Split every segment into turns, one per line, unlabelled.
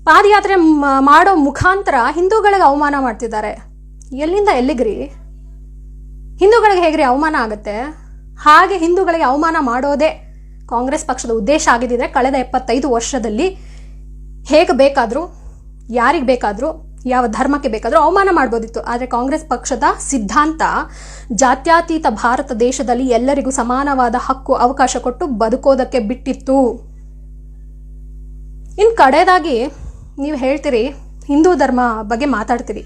ಪಾದಯಾತ್ರೆ ಮಾಡೋ ಮುಖಾಂತರ ಹಿಂದೂಗಳಿಗೆ ಅವಮಾನ ಮಾಡ್ತಿದ್ದಾರೆ. ಎಲ್ಲಿಂದ ಎಲ್ಲಿಗ್ರಿ? ಹಿಂದೂಗಳಿಗೆ ಹೇಗ್ರಿ ಅವಮಾನ ಆಗುತ್ತೆ? ಹಾಗೆ ಹಿಂದೂಗಳಿಗೆ ಅವಮಾನ ಮಾಡೋದೇ ಕಾಂಗ್ರೆಸ್ ಪಕ್ಷದ ಉದ್ದೇಶ ಆಗಿದ್ದರೆ ಕಳೆದ 75 ವರ್ಷದಲ್ಲಿ ಹೇಗೆ ಬೇಕಾದರೂ, ಯಾರಿಗೆ ಬೇಕಾದರೂ, ಯಾವ ಧರ್ಮಕ್ಕೆ ಬೇಕಾದರೂ ಅವಮಾನ ಮಾಡ್ಬೋದಿತ್ತು. ಆದರೆ ಕಾಂಗ್ರೆಸ್ ಪಕ್ಷದ ಸಿದ್ಧಾಂತ ಜಾತ್ಯತೀತ ಭಾರತ ದೇಶದಲ್ಲಿ ಎಲ್ಲರಿಗೂ ಸಮಾನವಾದ ಹಕ್ಕು ಅವಕಾಶ ಕೊಟ್ಟು ಬದುಕೋದಕ್ಕೆ ಬಿಟ್ಟಿತ್ತು. ಇನ್ನು ಕಡೆಯದಾಗಿ ನೀವು ಹೇಳ್ತೀರಿ, ಹಿಂದೂ ಧರ್ಮ ಬಗ್ಗೆ ಮಾತಾಡ್ತೀರಿ.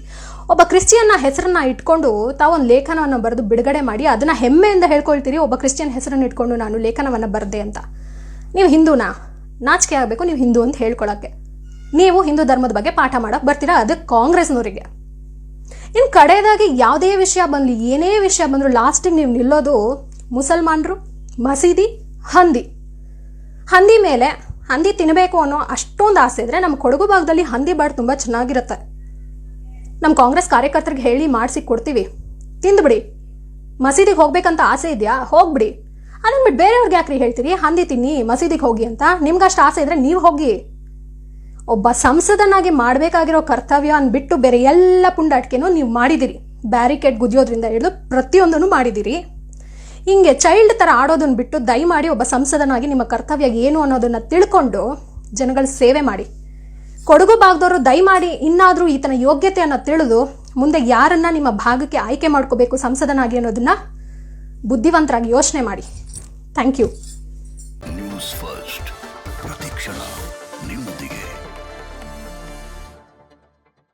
ಒಬ್ಬ ಕ್ರಿಶ್ಚಿಯನ್ನ ಹೆಸರನ್ನ ಇಟ್ಕೊಂಡು ತಾವೊಂದು ಲೇಖನವನ್ನು ಬರೆದು ಬಿಡುಗಡೆ ಮಾಡಿ ಅದನ್ನ ಹೆಮ್ಮೆಯಿಂದ ಹೇಳ್ಕೊಳ್ತೀರಿ, ಒಬ್ಬ ಕ್ರಿಶ್ಚಿಯನ್ ಹೆಸರನ್ನು ಇಟ್ಕೊಂಡು ನಾನು ಲೇಖನವನ್ನು ಬರೆದೆ ಅಂತ. ನೀವು ಹಿಂದೂನಾ? ನಾಚಿಕೆ ಆಗಬೇಕು ನೀವು ಹಿಂದೂ ಅಂತ ಹೇಳ್ಕೊಳಕ್ಕೆ. ನೀವು ಹಿಂದೂ ಧರ್ಮದ ಬಗ್ಗೆ ಪಾಠ ಮಾಡಕ್ಕೆ ಬರ್ತೀರಾ, ಅದು ಕಾಂಗ್ರೆಸ್ನವರಿಗೆ. ಇನ್ನು ಕಡೆಯದಾಗಿ ಯಾವುದೇ ವಿಷಯ ಬರಲಿ, ಏನೇ ವಿಷಯ ಬಂದರೂ ಲಾಸ್ಟಿಗೆ ನೀವು ನಿಲ್ಲೋದು ಮುಸಲ್ಮಾನರು, ಮಸೀದಿ, ಹಂದಿ ಮೇಲೆ. ಹಂದಿ ತಿನ್ನಬೇಕು ಅನ್ನೋ ಅಷ್ಟೊಂದು ಆಸೆ ಇದ್ರೆ ನಮ್ಮ ಕೊಡಗು ಭಾಗದಲ್ಲಿ ಹಂದಿ ಬಾಡ್ ತುಂಬ ಚೆನ್ನಾಗಿರುತ್ತೆ. ನಮ್ಮ ಕಾಂಗ್ರೆಸ್ ಕಾರ್ಯಕರ್ತರಿಗೆ ಹೇಳಿ ಮಾಡಿಸಿ ಕೊಡ್ತೀವಿ, ತಿಂದುಬಿಡಿ. ಮಸೀದಿಗೆ ಹೋಗ್ಬೇಕಂತ ಆಸೆ ಇದೆಯಾ? ಹೋಗ್ಬಿಡಿ. ಅದನ್ನ ಬಿಟ್ಟು ಬೇರೆಯವ್ರಿಗೆ ಯಾಕ್ರಿ ಹೇಳ್ತೀರಿ ಹಂದಿ ತಿನ್ನಿ, ಮಸೀದಿಗೆ ಹೋಗಿ ಅಂತ? ನಿಮ್ಗಷ್ಟು ಆಸೆ ಇದ್ರೆ ನೀವು ಹೋಗಿ. ಒಬ್ಬ ಸಂಸದನಾಗಿ ಮಾಡಬೇಕಾಗಿರೋ ಕರ್ತವ್ಯ ಅಂದ್ಬಿಟ್ಟು ಬೇರೆ ಎಲ್ಲ ಪುಂಡಾಟಿಕೆನೂ ನೀವು ಮಾಡಿದಿರಿ. ಬ್ಯಾರಿಕೇಡ್ ಗುದಿಯೋದ್ರಿಂದ ಹಿಡಿದು ಪ್ರತಿಯೊಂದನ್ನು ಮಾಡಿದಿರಿ. ಹಿಂಗೆ ಚೈಲ್ಡ್ ಥರ ಆಡೋದನ್ನ ಬಿಟ್ಟು ದಯಮಾಡಿ ಒಬ್ಬ ಸಂಸದನಾಗಿ ನಿಮ್ಮ ಕರ್ತವ್ಯ ಏನು ಅನ್ನೋದನ್ನು ತಿಳ್ಕೊಂಡು ಜನಗಳ ಸೇವೆ ಮಾಡಿ. ಕೊಡಗು ಭಾಗದವರು ದಯಮಾಡಿ ಇನ್ನಾದರೂ ಈತನ ಯೋಗ್ಯತೆಯನ್ನು ತಿಳಿದು ಮುಂದೆ ಯಾರನ್ನ ನಿಮ್ಮ ಭಾಗಕ್ಕೆ ಆಯ್ಕೆ ಮಾಡ್ಕೋಬೇಕು ಸಂಸದನಾಗಿ ಅನ್ನೋದನ್ನ ಬುದ್ಧಿವಂತರಾಗಿ ಯೋಚನೆ ಮಾಡಿ. Thank you.